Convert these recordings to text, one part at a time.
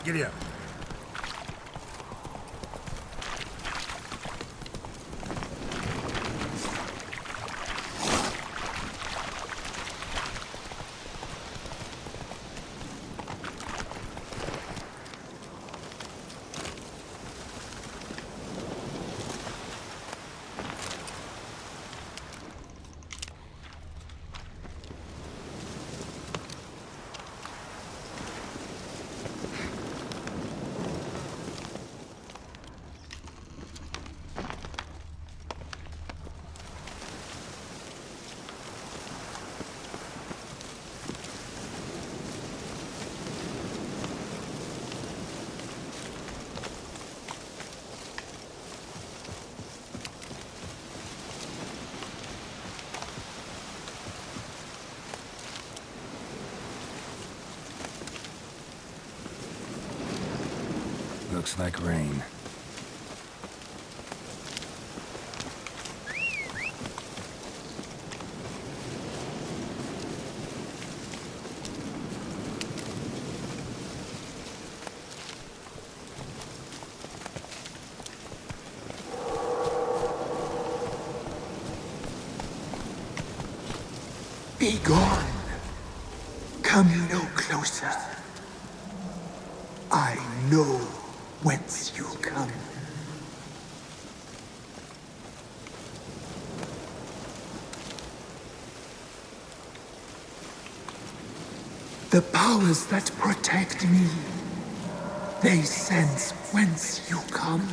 Giddy up. Looks like rain. Be gone. Come no closer. I know whence you come. The powers that protect me, they sense whence you come.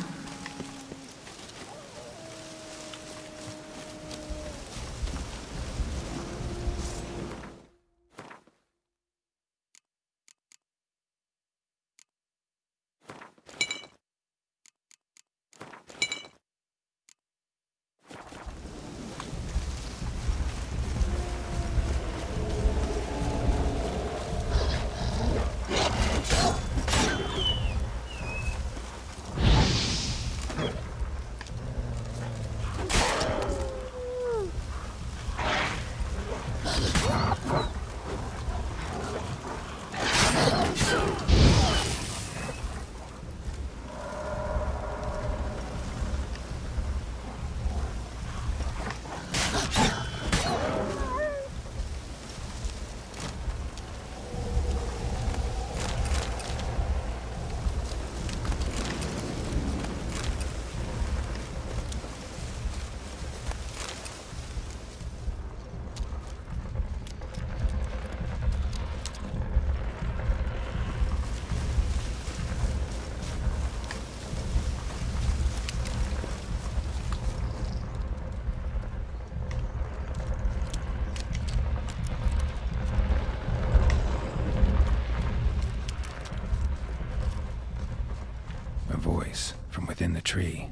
Voice from within the tree.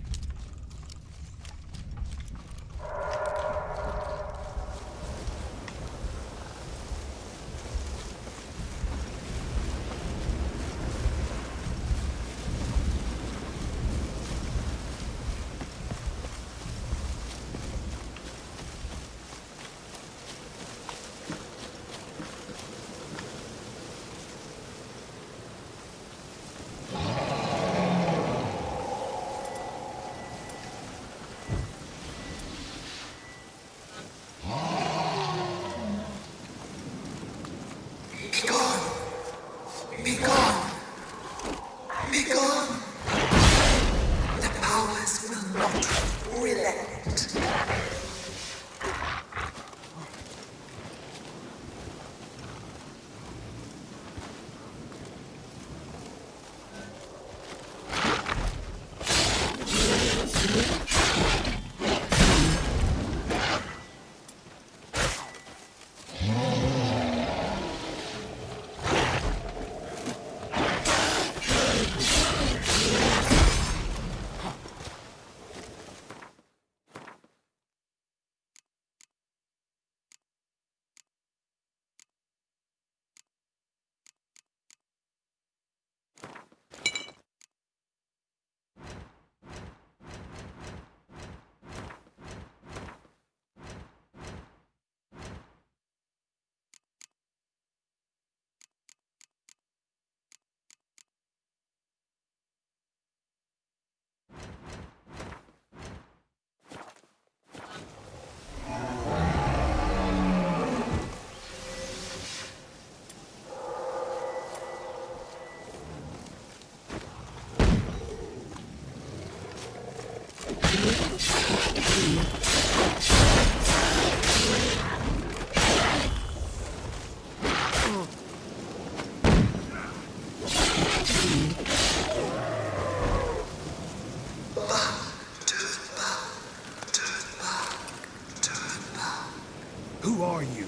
Who are you?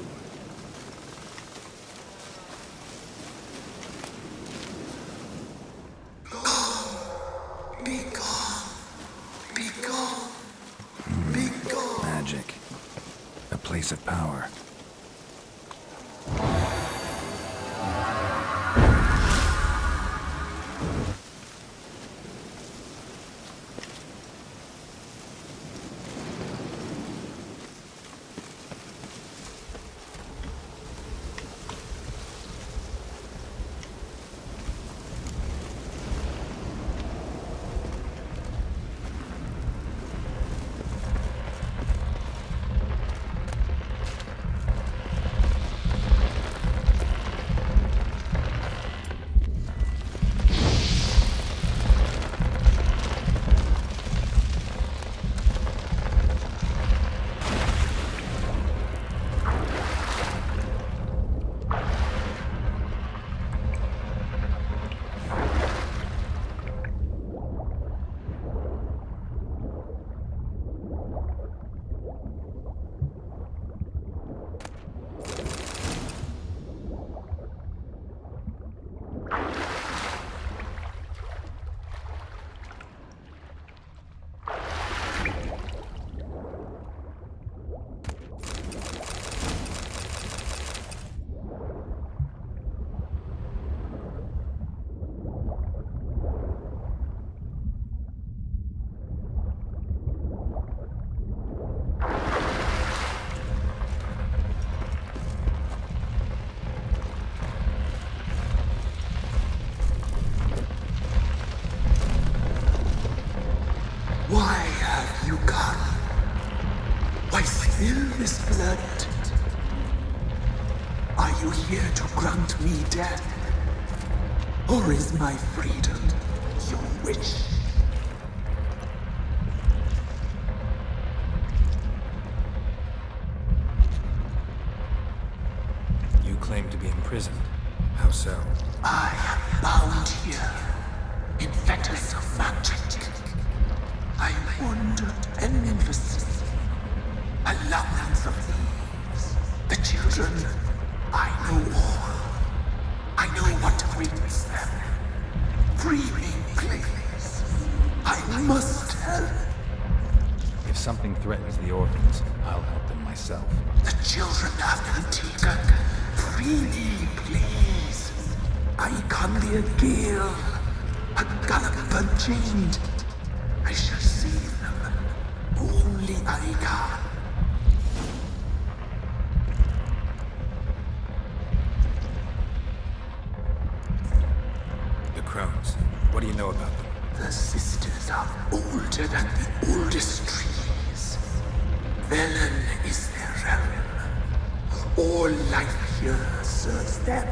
Be gone. Be gone. Be gone. Magic. A place of power. Why have you come? Why spill this blood? Are you here to grant me death? Or is my freedom your wish? You claim to be imprisoned. How so? I am bound here in fetters of magic. I wandered endlessly, a labyrinth of thieves. The children, I know all. I know what awaits them. Free me, please. I must help. If something threatens the orphans, I'll help them myself. The children have been taken. Free me, please. I can be a Gael, a gallop unchained. I shall save them. Only I can. The crones. What do you know about them? The sisters are older than the oldest trees. Velen is their realm. All life here serves them.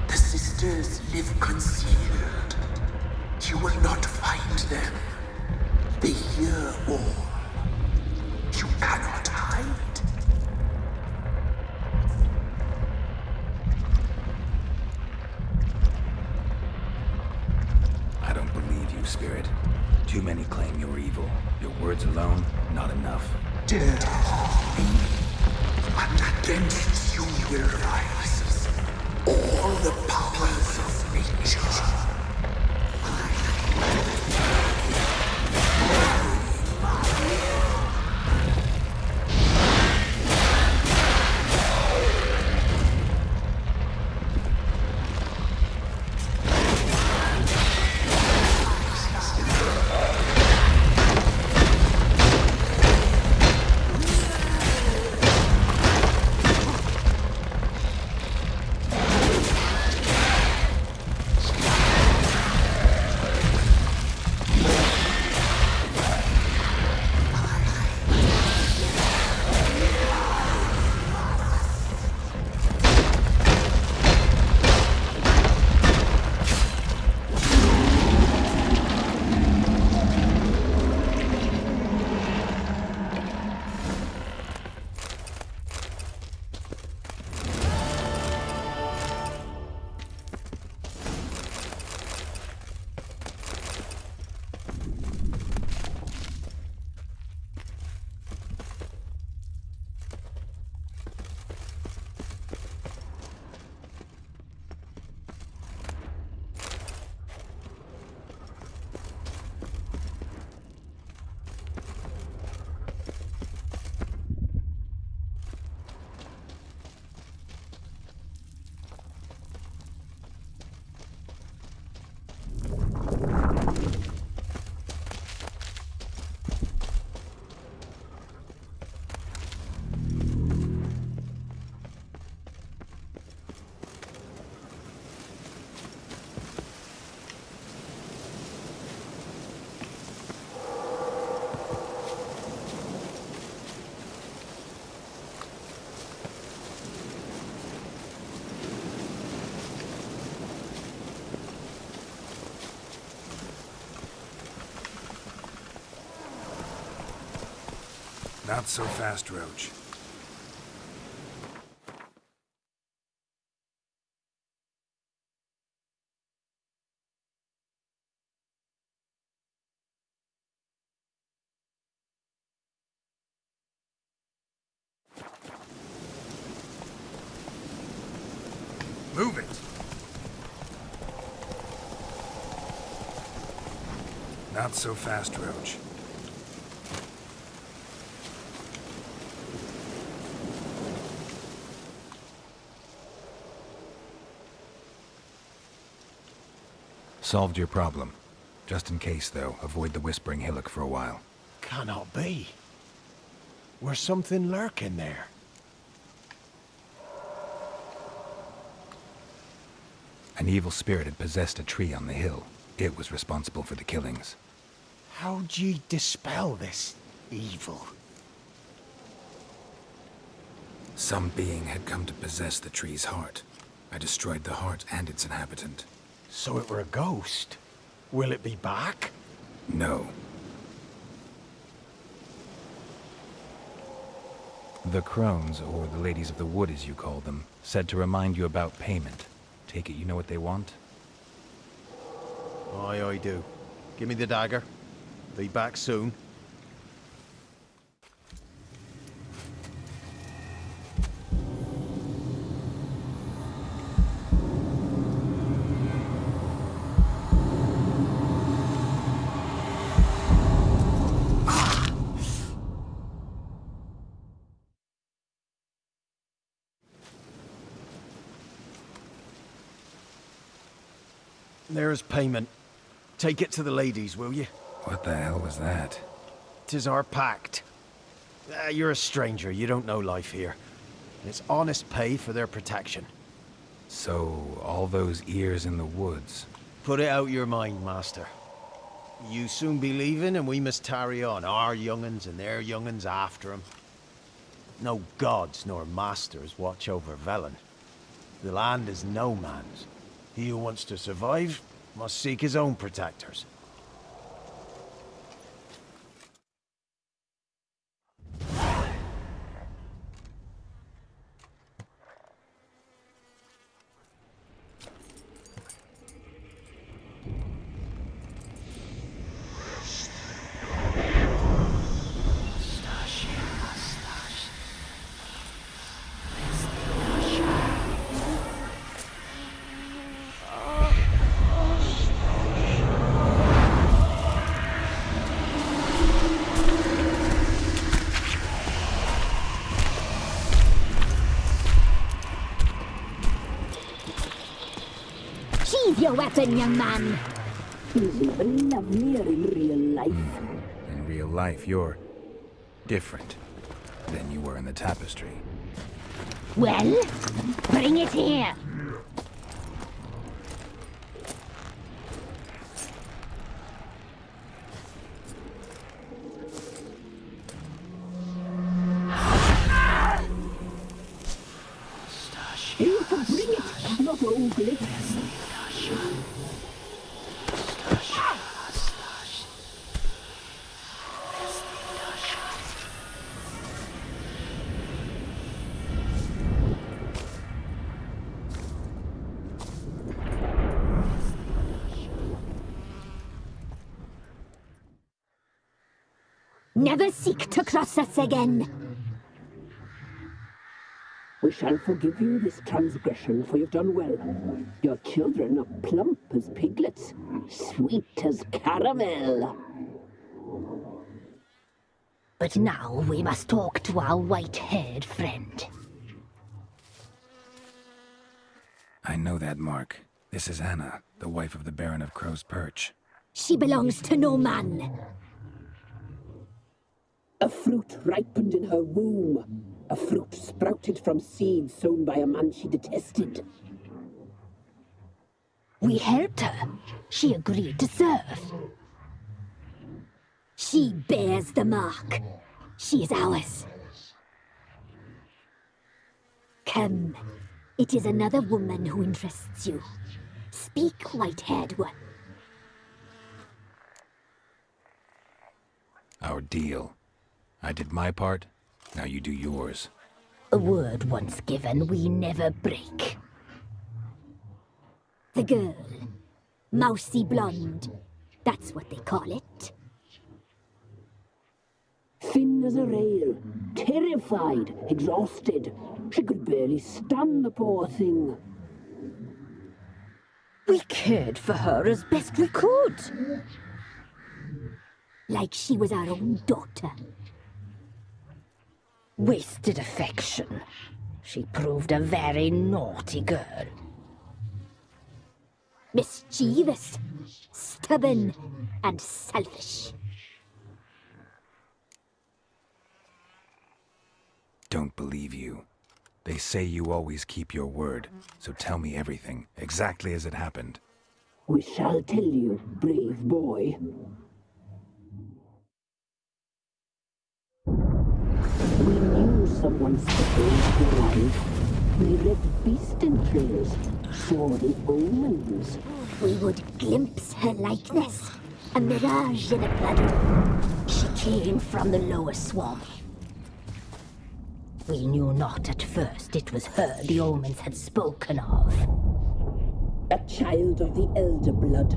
The sisters live concealed. You will not find them. They hear all. You cannot hide. I don't believe you, Spirit. Too many claim you're evil. Your words alone, not enough. Dare harm me, and against you will rise all the powers of nature. Not so fast, Roach. Move it! Not so fast, Roach. Solved your problem. Just in case, though, avoid the Whispering Hillock for a while. Cannot be. Where's something lurking there? An evil spirit had possessed a tree on the hill. It was responsible for the killings. How'd ye dispel this evil? Some being had come to possess the tree's heart. I destroyed the heart and its inhabitant. So it were a ghost. Will it be back? No. The crones, or the ladies of the wood as you call them, said to remind you about payment. Take it you know what they want? Aye, I do. Give me the dagger. Be back soon. There's payment. Take it to the ladies, will you? What the hell was that? 'Tis our pact. You're a stranger, you don't know life here. It's honest pay for their protection. So, all those ears in the woods. Put it out your mind, master. You soon be leaving and we must tarry on, our young'uns and their young'uns after 'em. No gods nor masters watch over Velen. The land is no man's. He who wants to survive must seek his own protectors. Your weapon, young man. He's even lovelier in real life. In real life, you're different than you were in the tapestry. Well, bring it here. You can bring it, not ogle it. Never seek to cross us again. We shall forgive you this transgression, for you've done well. Your children are plump as piglets, sweet as caramel. But now we must talk to our white-haired friend. I know that mark. This is Anna, the wife of the Baron of Crow's Perch. She belongs to no man. A fruit ripened in her womb. A fruit sprouted from seeds sown by a man she detested. We helped her. She agreed to serve. She bears the mark. She is ours. Come. It is another woman who interests you. Speak, white-haired one. Our deal. I did my part, now you do yours. A word once given, we never break. The girl. Mousy blonde. That's what they call it. Thin as a rail, terrified, exhausted. She could barely stand, the poor thing. We cared for her as best we could. Like she was our own daughter. Wasted affection. She proved a very naughty girl. Mischievous, stubborn, and selfish. Don't believe you. They say you always keep your word, so tell me everything, exactly as it happened. We shall tell you, brave boy. We knew someone supposed to arrive. We read beast entrails, saw the omens. We would glimpse her likeness, a mirage in a blood. She came from the lower swamp. We knew not at first it was her the omens had spoken of. A child of the elder blood,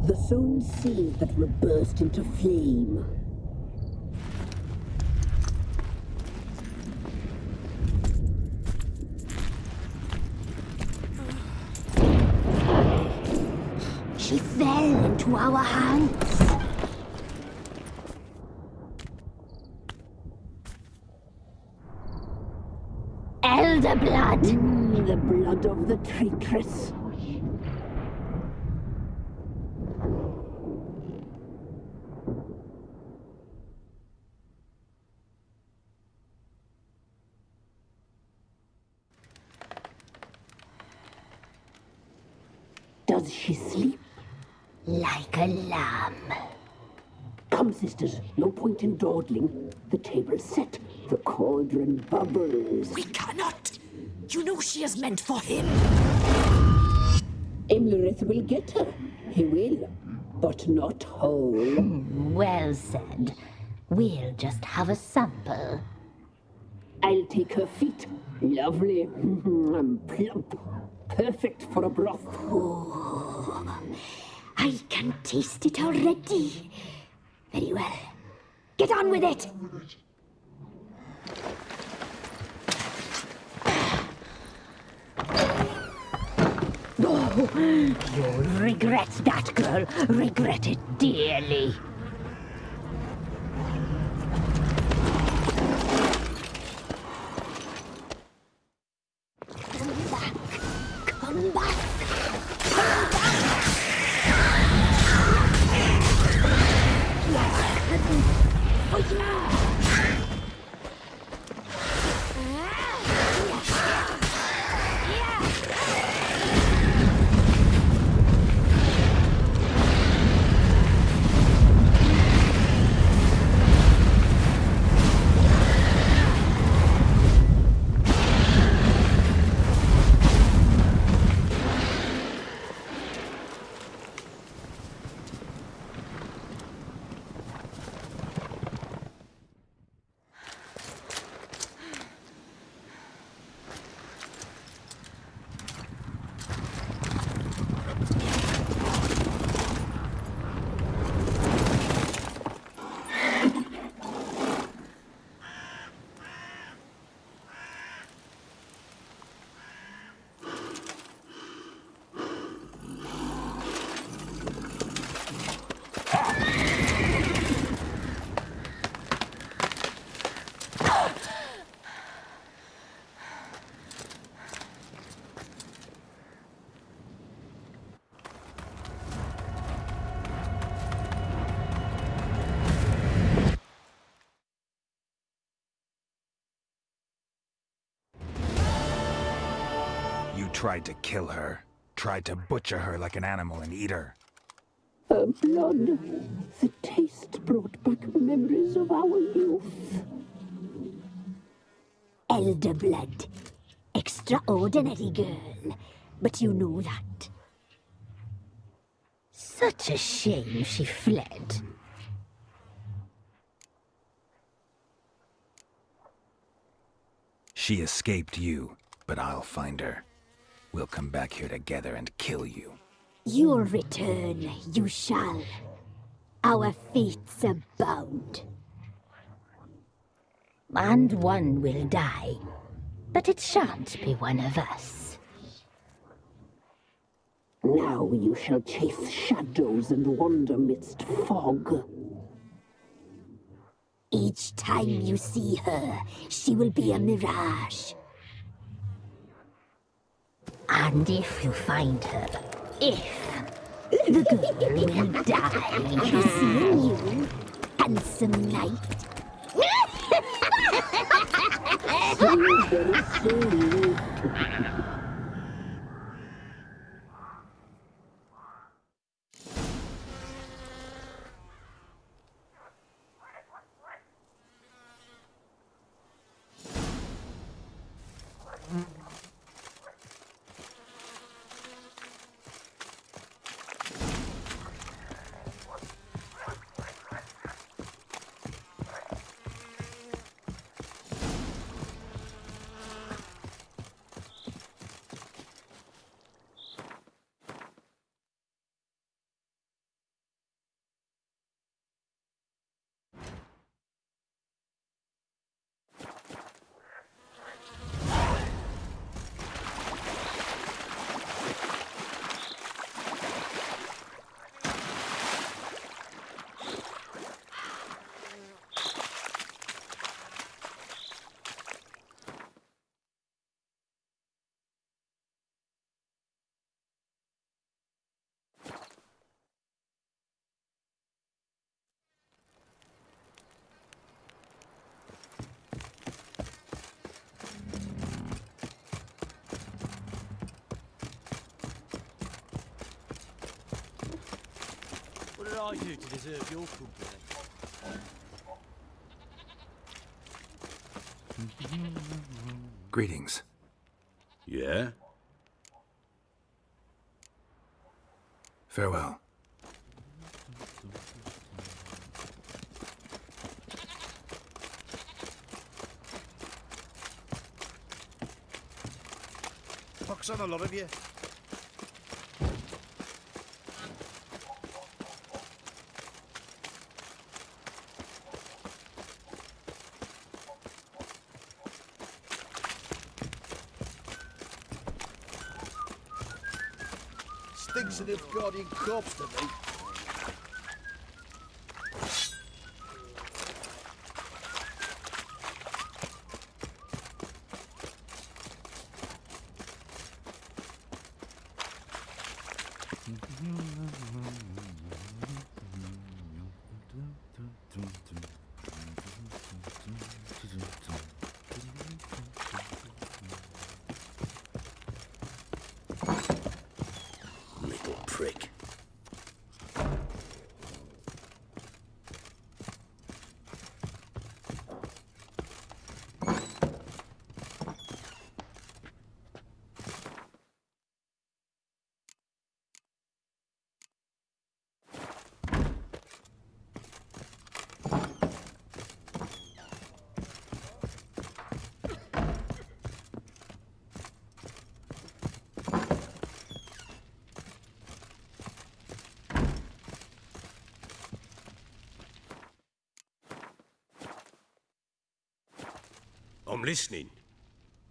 the sown seed that will burst into flame. She fell into our hands. Elder blood! The blood of the traitress. Does she sleep? Like a lamb. Come, sisters, no point in dawdling. The table's set, the cauldron bubbles. We cannot! You know she is meant for him! Emreis will get her. He will, but not whole. Well said. We'll just have a sample. I'll take her feet. Lovely. And plump. Perfect for a broth. I can taste it already. Very well. Get on with it! Oh, you'll regret that, girl. Regret it dearly. Come back. Come back. Come back. Oh, yeah. Tried to kill her. Tried to butcher her like an animal and eat her. Her blood. The taste brought back memories of our youth. Elder blood. Extraordinary girl. But you know that. Such a shame she fled. She escaped you, but I'll find her. We'll come back here together and kill you. You'll return, you shall. Our fates are bound. And one will die, but it shan't be one of us. Now you shall chase shadows and wander midst fog. Each time you see her, she will be a mirage. And if you find her, the girl will die. Seeing you, handsome knight. Very slowly. What did I do to deserve your company? Greetings. Yeah? Farewell. Pox on a lot of you. Stinks of Nilfgaardian corpse to me. Little prick. I'm listening.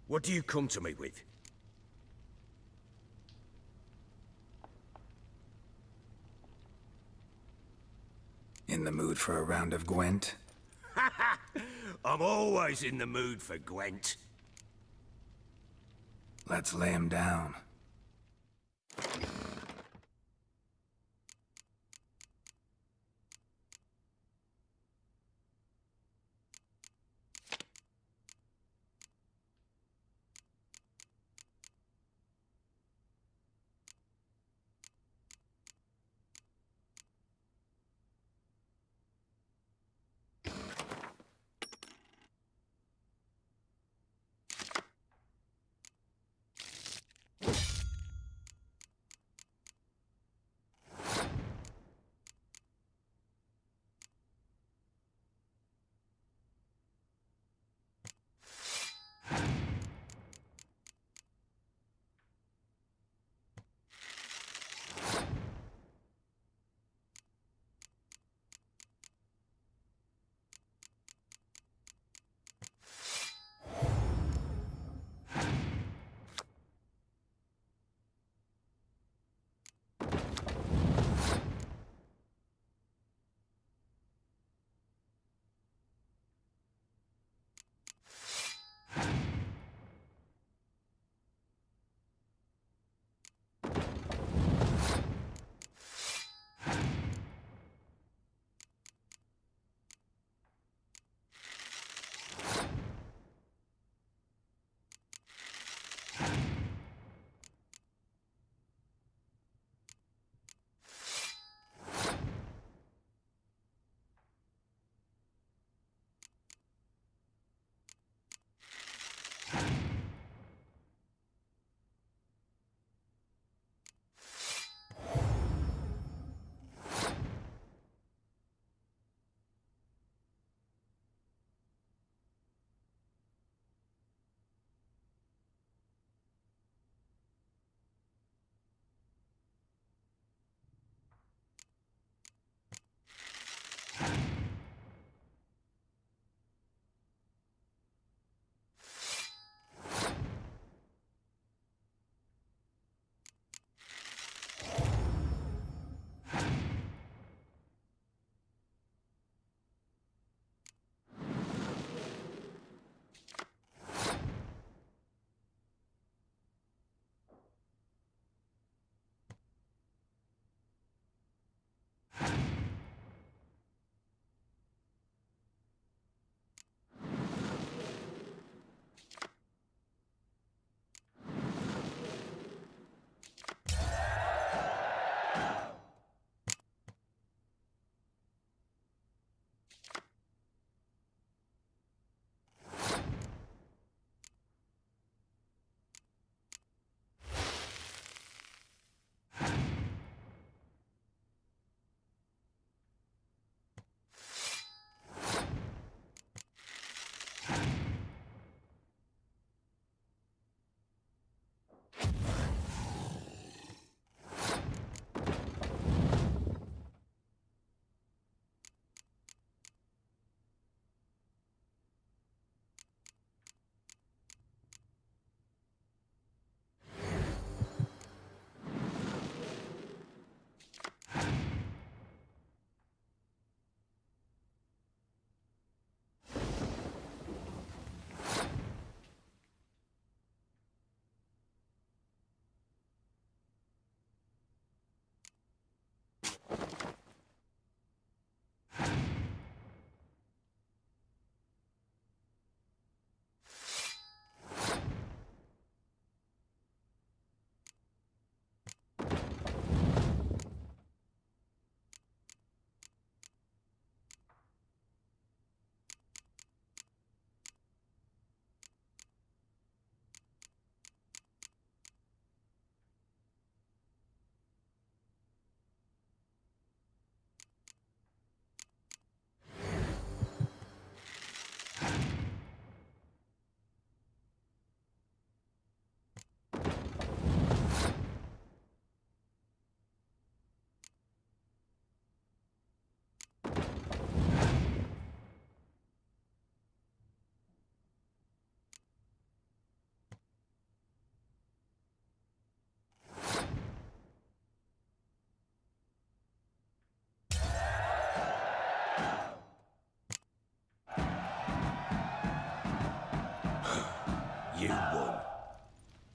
What do you come to me with? In the mood for a round of Gwent? I'm always in the mood for Gwent. Let's lay him down.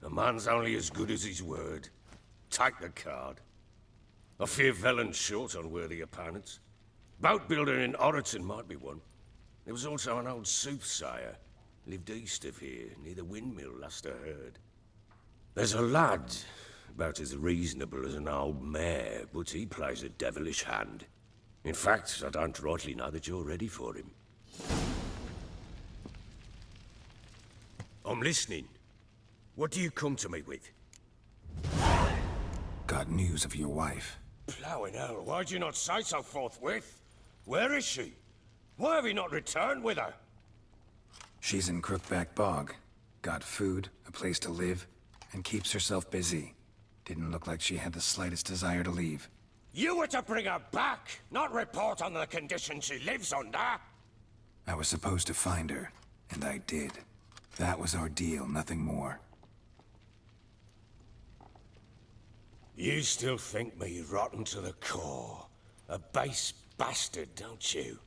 A man's only as good as his word. Take the card. I fear Velen's short on worthy opponents. Boat builder in Oroton might be one. There was also an old soothsayer. Lived east of here, near the windmill, last I heard. There's a lad, about as reasonable as an old mare, but he plays a devilish hand. In fact, I don't rightly know that you're ready for him. I'm listening. What do you come to me with? Got news of your wife. Plowing hell, why'd you not say so forthwith? Where is she? Why have you not returned with her? She's in Crookback Bog. Got food, a place to live, and keeps herself busy. Didn't look like she had the slightest desire to leave. You were to bring her back, not report on the conditions she lives under. I was supposed to find her, and I did. That was our deal, nothing more. You still think me rotten to the core. A base bastard, don't you?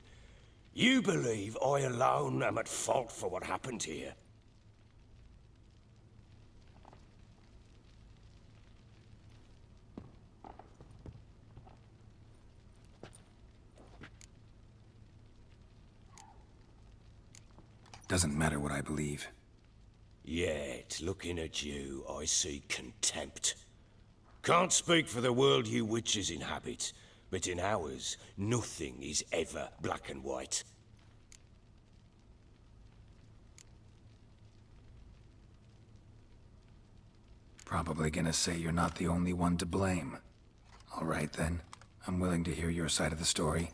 You believe I alone am at fault for what happened here. Doesn't matter what I believe. Yet, looking at you, I see contempt. Can't speak for the world you witches inhabit, but in ours, nothing is ever black and white. Probably gonna say you're not the only one to blame. All right then, I'm willing to hear your side of the story.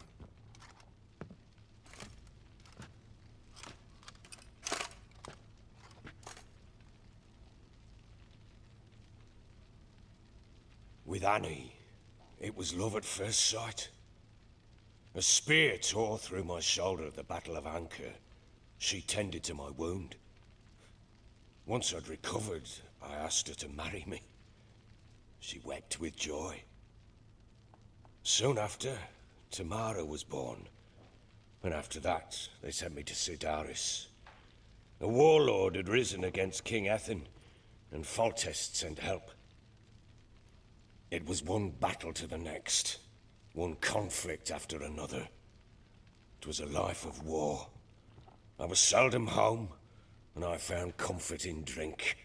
With Annie, it was love at first sight. A spear tore through my shoulder at the Battle of Anchor. She tended to my wound. Once I'd recovered, I asked her to marry me. She wept with joy. Soon after, Tamara was born. And after that, they sent me to Sidaris. A warlord had risen against King Ethan, and Foltest sent help. It was one battle to the next, one conflict after another. It was a life of war. I was seldom home, and I found comfort in drink.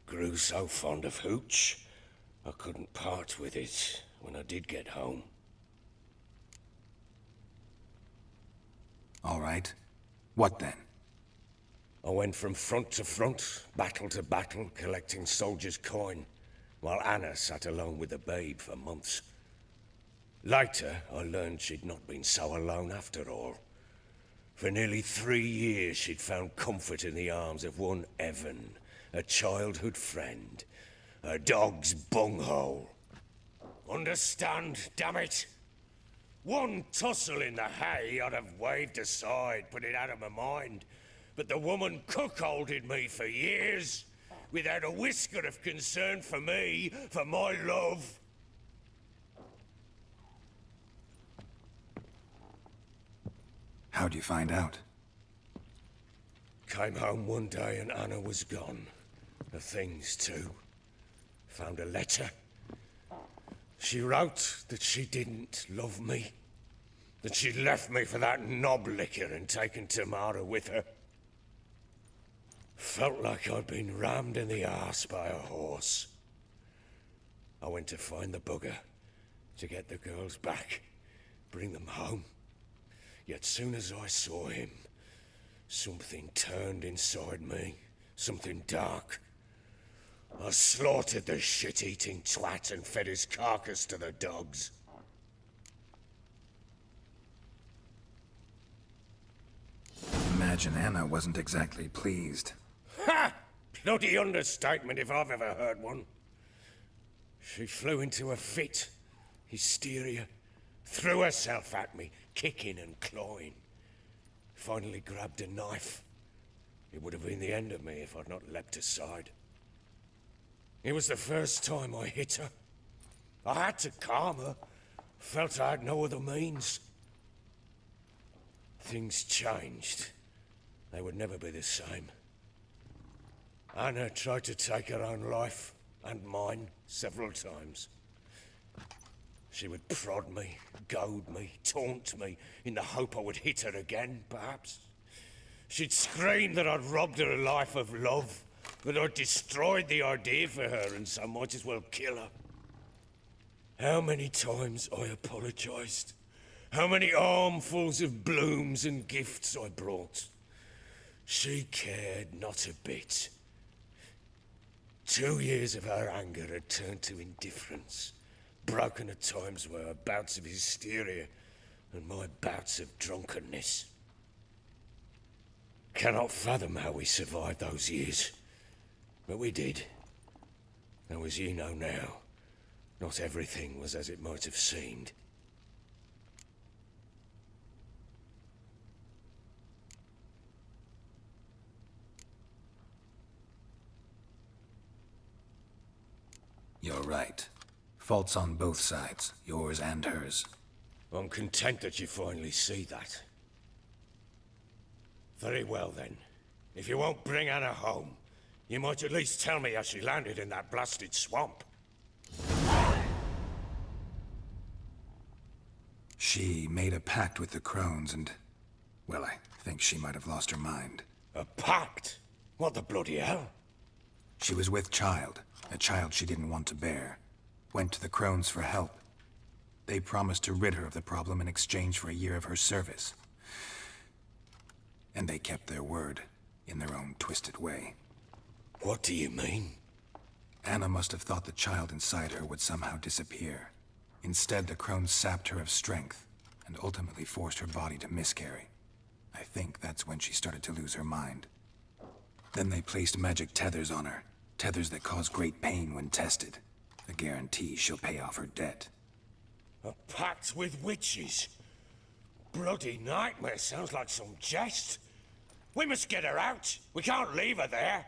Grew so fond of hooch, I couldn't part with it when I did get home. All right. What then? I went from front to front, battle to battle, collecting soldiers' coin, while Anna sat alone with the babe for months. Later, I learned she'd not been so alone after all. For nearly 3 years, she'd found comfort in the arms of one Evan, a childhood friend, a dog's bunghole. Understand, damn it? One tussle in the hay I'd have waved aside, put it out of my mind. But the woman cuckolded me for years, without a whisker of concern for me, for my love. How'd you find out? Came home one day and Anna was gone. The things too. Found a letter. She wrote that she didn't love me. That she'd left me for that knob licker and taken Tamara with her. Felt like I'd been rammed in the arse by a horse. I went to find the bugger, to get the girls back, bring them home. Yet soon as I saw him, something turned inside me, something dark. I slaughtered the shit-eating twat and fed his carcass to the dogs. Imagine Anna wasn't exactly pleased. Ha! Bloody understatement if I've ever heard one. She flew into a fit, hysteria, threw herself at me, kicking and clawing. Finally grabbed a knife. It would have been the end of me if I'd not leapt aside. It was the first time I hit her. I had to calm her. Felt I had no other means. Things changed. They would never be the same. Anna tried to take her own life, and mine, several times. She would prod me, goad me, taunt me, in the hope I would hit her again, perhaps. She'd scream that I'd robbed her a life of love, that I'd destroyed the idea for her, and so might as well kill her. How many times I apologized. How many armfuls of blooms and gifts I brought. She cared not a bit. 2 years of her anger had turned to indifference, broken at times by her bouts of hysteria and my bouts of drunkenness. Cannot fathom how we survived those years, but we did. Though as you know now, not everything was as it might have seemed. You're right. Faults on both sides, yours and hers. I'm content that you finally see that. Very well then. If you won't bring Anna home, you might at least tell me how she landed in that blasted swamp. She made a pact with the crones and... well, I think she might have lost her mind. A pact? What the bloody hell? She was with child, a child she didn't want to bear. Went to the crones for help. They promised to rid her of the problem in exchange for a year of her service. And they kept their word, in their own twisted way. What do you mean? Anna must have thought the child inside her would somehow disappear. Instead, the crones sapped her of strength, and ultimately forced her body to miscarry. I think that's when she started to lose her mind. Then they placed magic tethers on her, tethers that cause great pain when tested. A guarantee she'll pay off her debt. A pact with witches? Bloody nightmare, sounds like some jest. We must get her out. We can't leave her there.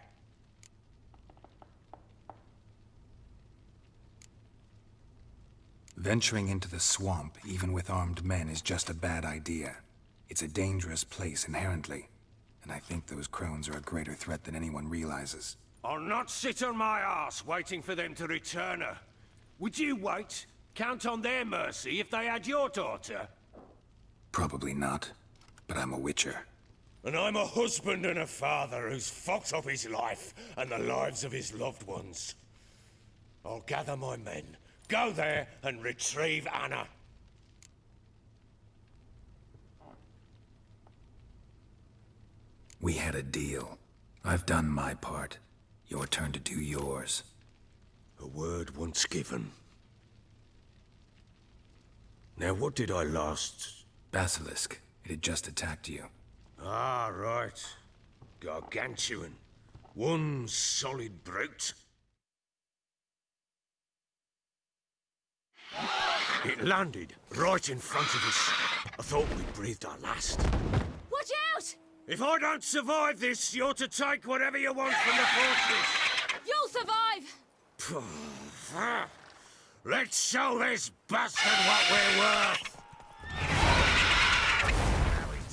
Venturing into the swamp, even with armed men, is just a bad idea. It's a dangerous place inherently, and I think those crones are a greater threat than anyone realizes. I'll not sit on my ass waiting for them to return her. Would you wait? Count on their mercy if they had your daughter? Probably not, but I'm a witcher. And I'm a husband and a father who's fucked up his life and the lives of his loved ones. I'll gather my men, go there and retrieve Anna. We had a deal. I've done my part. Your turn to do yours. A word once given. Now what did I last... Basilisk. It had just attacked you. Ah, right. Gargantuan. One solid brute. It landed right in front of us. I thought we'd breathed our last. Watch out! If I don't survive this, you're to take whatever you want from the fortress. You'll survive! Let's show this bastard what we're worth!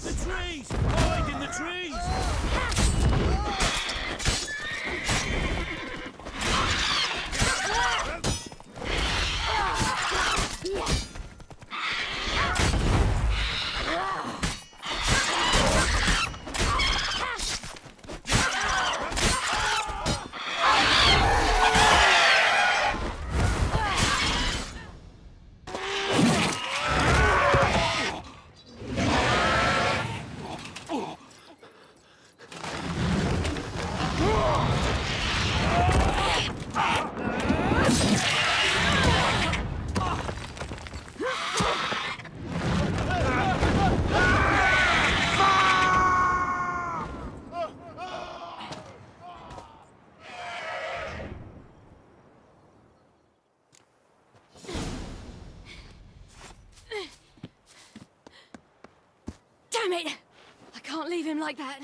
The trees! Hide in the trees! Damn it! I can't leave him like that.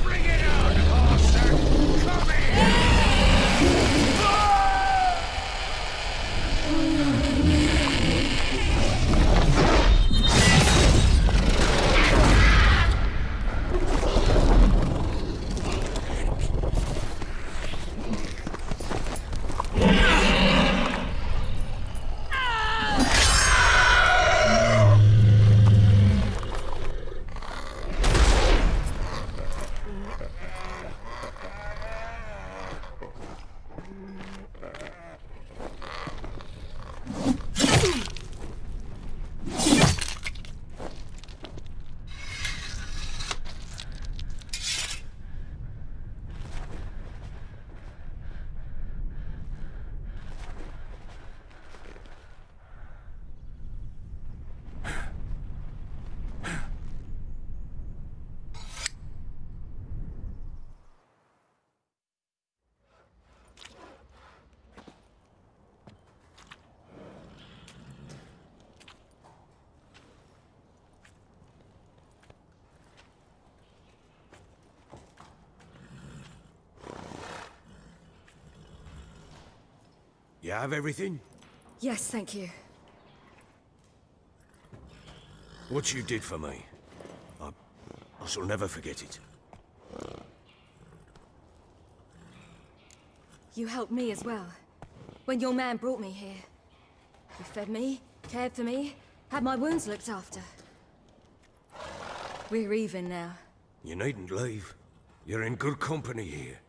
Bring it on! You have everything? Yes, thank you. What you did for me, I shall never forget it. You helped me as well. When your man brought me here. You fed me, cared for me, had my wounds looked after. We're even now. You needn't leave. You're in good company here.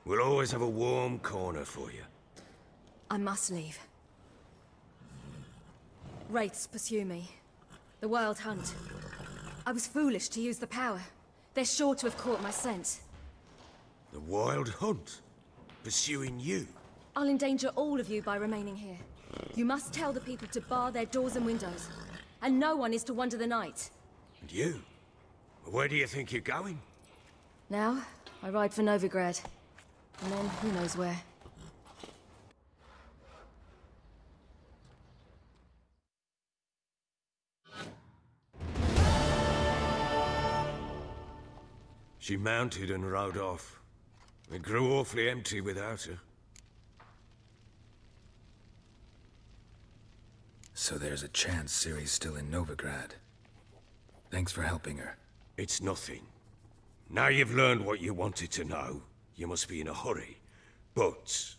We'll always have a warm corner for you. I must leave. Wraiths pursue me. The Wild Hunt. I was foolish to use the power. They're sure to have caught my scent. The Wild Hunt? Pursuing you? I'll endanger all of you by remaining here. You must tell the people to bar their doors and windows. And no one is to wander the night. And you? Where do you think you're going? Now, I ride for Novigrad. And then, who knows where. She mounted and rode off. It grew awfully empty without her. So there's a chance Ciri's still in Novigrad. Thanks for helping her. It's nothing. Now you've learned what you wanted to know, you must be in a hurry. But,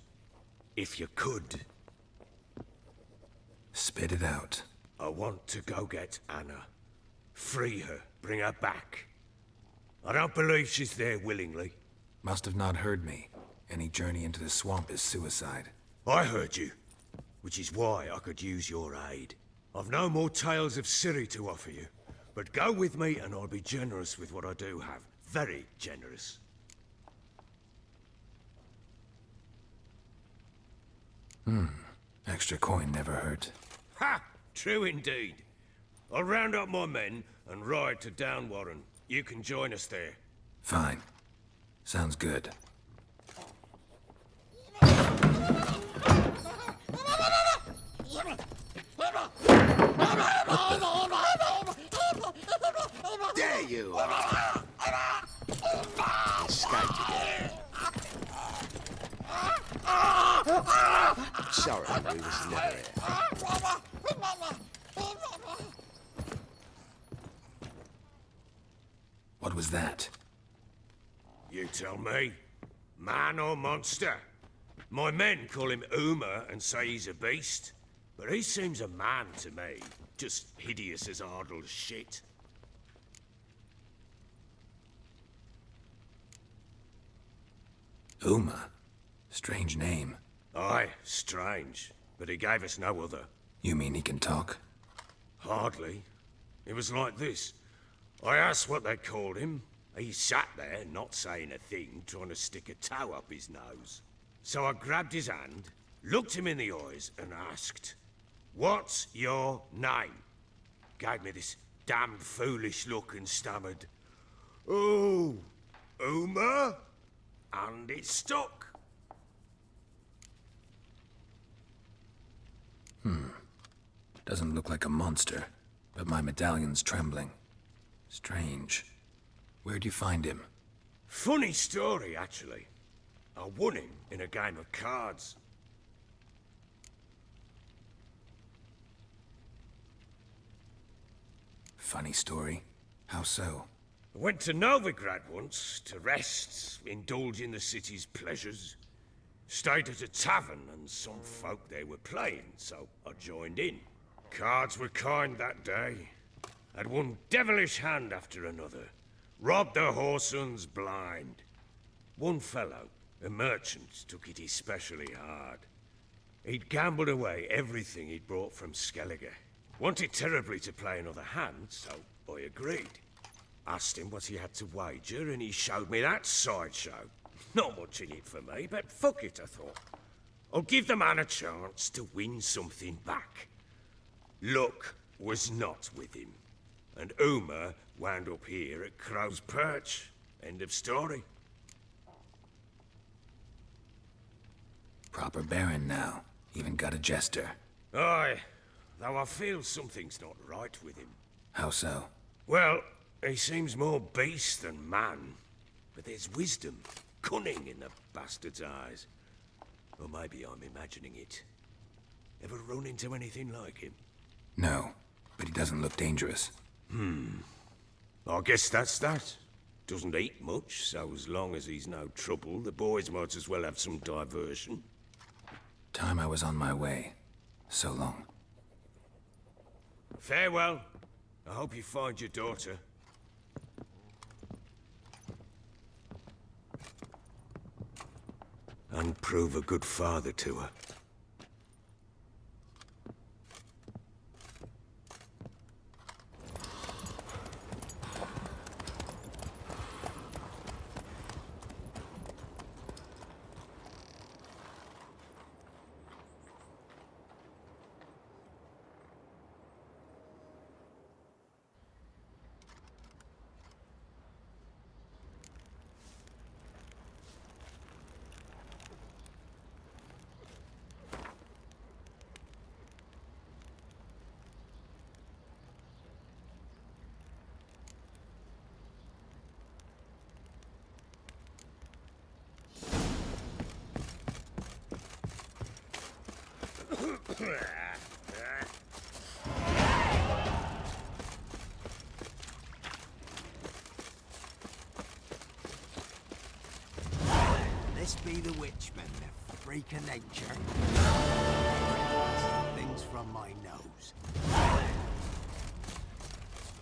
if you could... Spit it out. I want to go get Anna. Free her, bring her back. I don't believe she's there willingly. Must have not heard me. Any journey into the swamp is suicide. I heard you, which is why I could use your aid. I've no more tales of Ciri to offer you, but go with me and I'll be generous with what I do have. Very generous. Extra coin never hurt. Ha! True indeed. I'll round up my men and ride to Downwarren. You can join us there. Fine. Sounds good. There you are! Escaped again. Sorry, we was never here. What was that? You tell me. Man or monster? My men call him Emhyr and say he's a beast. But he seems a man to me. Just hideous as Ardle's shit. Uma? Strange name. Aye, strange. But he gave us no other. You mean he can talk? Hardly. It was like this. I asked what they called him. He sat there, not saying a thing, trying to stick a toe up his nose. So I grabbed his hand, looked him in the eyes, and asked, "What's your name?" Gave me this damned foolish look and stammered, "Oh, Emhyr?" And it stuck. Doesn't look like a monster, but my medallion's trembling. Strange. Where'd you find him? Funny story, actually. I won him in a game of cards. Funny story. How so? I went to Novigrad once to rest, indulge in the city's pleasures. Stayed at a tavern and some folk there were playing, so I joined in. Cards were kind that day. Had one devilish hand after another. Robbed the whoresun's blind. One fellow, a merchant, took it especially hard. He'd gambled away everything he'd brought from Skellige. Wanted terribly to play another hand, so I agreed. Asked him what he had to wager, and he showed me that sideshow. Not much in it for me, but fuck it, I thought. I'll give the man a chance to win something back. Luck was not with him, and Emhyr wound up here at Crow's Perch. End of story. Proper baron now. Even got a jester. Aye, though I feel something's not right with him. How so? Well, he seems more beast than man. But there's wisdom, cunning in the bastard's eyes. Or maybe I'm imagining it. Ever run into anything like him? No, but he doesn't look dangerous. I guess that's that. Doesn't eat much, so as long as he's no trouble, the boys might as well have some diversion. Time I was on my way. So long. Farewell. I hope you find your daughter. And prove a good father to her. This be the witchmen, the freak of nature. Things from my nose.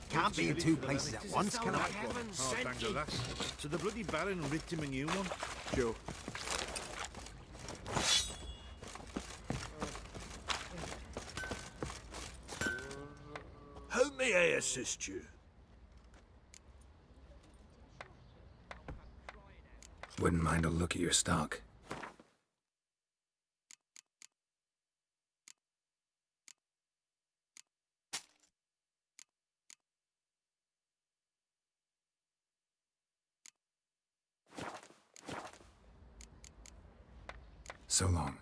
Can't be in two places at once, can I? Oh, thank the lass. So the bloody Baron ripped him a new one? Sure. How may I assist you? Wouldn't mind a look at your stock. So long.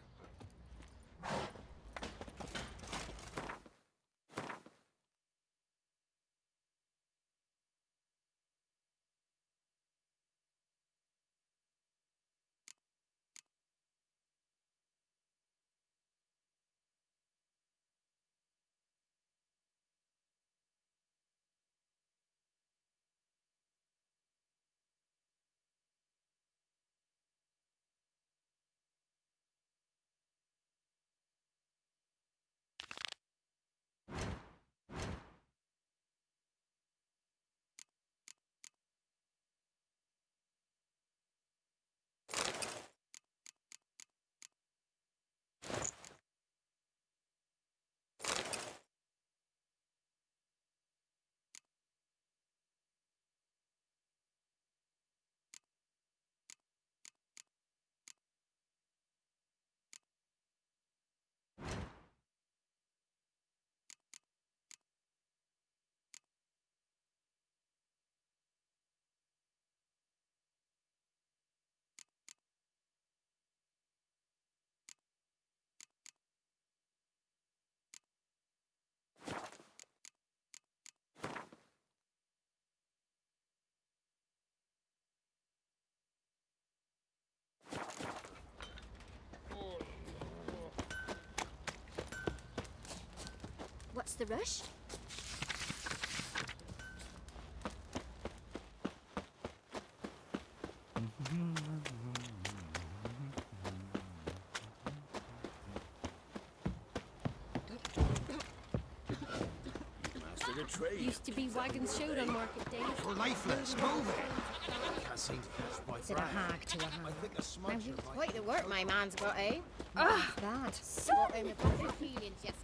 What's the rush? Used to be wagons showed on market days. We're lifeless, move it! Can't seem to catch my Said a breath. hag to a hag. I think a smudger might... Quite the work my man's got, eh? Ugh! That. So... Feelings, yes.